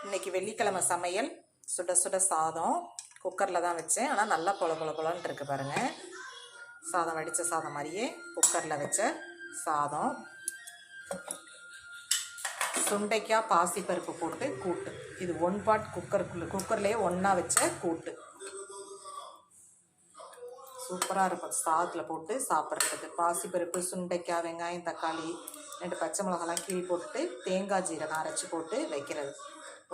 இன்றைக்கி வெள்ளிக்கிழமை சமையல். சுட சுட சாதம் குக்கரில் தான் வச்சேன். ஆனால் நல்லா பொல பொல பொலன்னு இருக்குது பாருங்கள். சாதம் வடித்த சாதம் மாதிரியே குக்கரில் வச்ச சாதம். சுண்டைக்காய் பாசிப்பருப்பு போட்டு கூட்டு. இது 1 பாட் குக்கர்லேயே ஒன்றா வச்ச கூட்டு. சூப்பராக இருக்கும் சாதத்தில் போட்டு சாப்பிட்றதுக்கு. பாசிப்பருப்பு, சுண்டைக்காய், வெங்காயம், தக்காளி, 2 பச்சை மிளகாலாம் கீறி போட்டுட்டு தேங்காய் ஜீரகம் அரைச்சி போட்டு வைக்கிறது.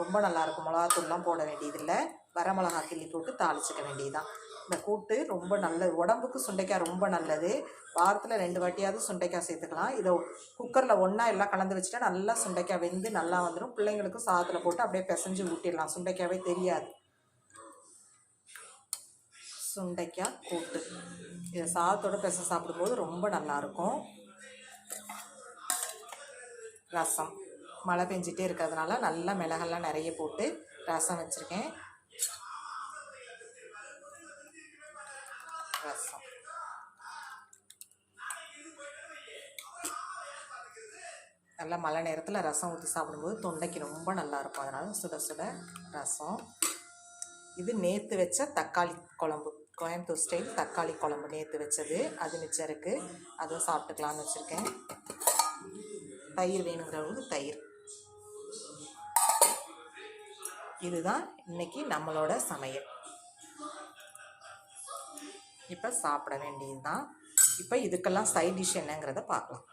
ரொம்ப நல்லாயிருக்கும். மிளகாத்தூள்லாம் போட வேண்டியதில்லை. வர மிளகா கிள்ளி போட்டு தாளிச்சிக்க வேண்டியதுதான். இந்த கூட்டு ரொம்ப நல்லது உடம்புக்கு. சுண்டைக்காய் ரொம்ப நல்லது. வாரத்தில் 2 வாட்டியாவது சுண்டைக்காய் சேர்த்துக்கலாம். இதை குக்கரில் ஒன்றா எல்லாம் கலந்து வச்சுட்டா நல்லா சுண்டைக்காய் வெந்து நல்லா வந்துடும். பிள்ளைங்களுக்கும் சாதத்தில் போட்டு அப்படியே பிசைஞ்சு ஊட்டிடலாம். சுண்டைக்காவே தெரியாது. சுண்டைக்காய் கூட்டு இதை சாதத்தோட பிசை சாப்பிடும்போது ரொம்ப நல்லாயிருக்கும். ரசம் மழை பெஞ்சிட்டே இருக்கிறதுனால நல்லா மிளகெல்லாம் நிறைய போட்டு ரசம் வச்சுருக்கேன். ரசம் நல்லா மழை நேரத்தில் ரசம் ஊற்றி சாப்பிடும்போது தொண்டைக்கு ரொம்ப நல்லாயிருக்கும். அதனால சுட சுட ரசம். இது நேற்று வச்ச தக்காளி குழம்பு, கோயம்புத்தூர் ஸ்டைல் தக்காளி குழம்பு நேற்று வச்சது. அது மிச்சம் இருக்குது. அதுவும் சாப்பிட்டுக்கலான்னு வச்சுருக்கேன். தயிர் வேணுங்கிறவங்களுக்கு தயிர். இதுதான் இன்னைக்கு நம்மளோட சமையல். இப்போ சாப்பிட வேண்டியது தான். இப்போ இதுக்கெல்லாம் சைட் டிஷ் என்னங்கிறத பார்க்கலாம்.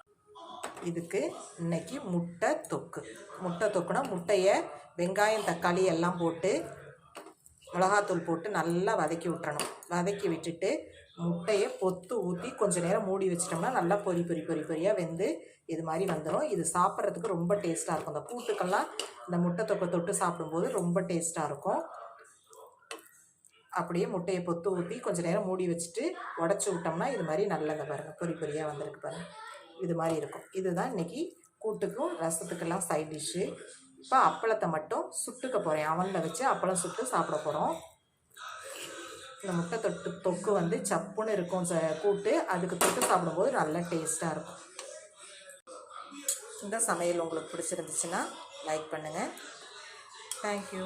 இதுக்கு இன்னைக்கு முட்டை தொக்கு. முட்டை தொக்குனா முட்டையை வெங்காயம், தக்காளி எல்லாம் போட்டு மிளகாத்தூள் போட்டு நல்லா வதக்கி விட்டுறணும். வதக்கி விட்டுட்டு முட்டையை பொத்து ஊற்றி கொஞ்சம் நேரம் மூடி வச்சிட்டோம்னா நல்லா பொரியாக வெந்து இது மாதிரி வந்துடும். இது சாப்பிட்றதுக்கு ரொம்ப டேஸ்ட்டாக இருக்கும். அந்த கூட்டுக்கெல்லாம் இந்த முட்டை தொக்கை தொட்டு சாப்பிடும்போது ரொம்ப டேஸ்ட்டாக இருக்கும். அப்படியே முட்டையை பொத்து ஊற்றி கொஞ்சம் நேரம் மூடி வச்சுட்டு உடச்சி விட்டோம்னா இது மாதிரி நல்லதை பாருங்கள், பொரியாக வந்திருக்கு பாருங்கள். இது மாதிரி இருக்கும். இதுதான் இன்றைக்கி கூட்டுக்கும் ரசத்துக்கெல்லாம் சைட் டிஷ்ஷு. இப்போ அப்பளத்தை மட்டும் சுட்டுக்க போகிறேன். அவனில் வச்சு அப்பளம் சுட்டு சாப்பிட போகிறோம். இந்த முட்டை தொக்கு வந்து சப்புன்னு இருக்கும் கூட்டு. அதுக்கு தொட்டு சாப்பிடும்போது நல்ல டேஸ்ட்டாக இருக்கும். இந்த சமையல் உங்களுக்கு பிடிச்சிருந்துச்சுன்னா லைக் பண்ணுங்கள். தேங்க்யூ.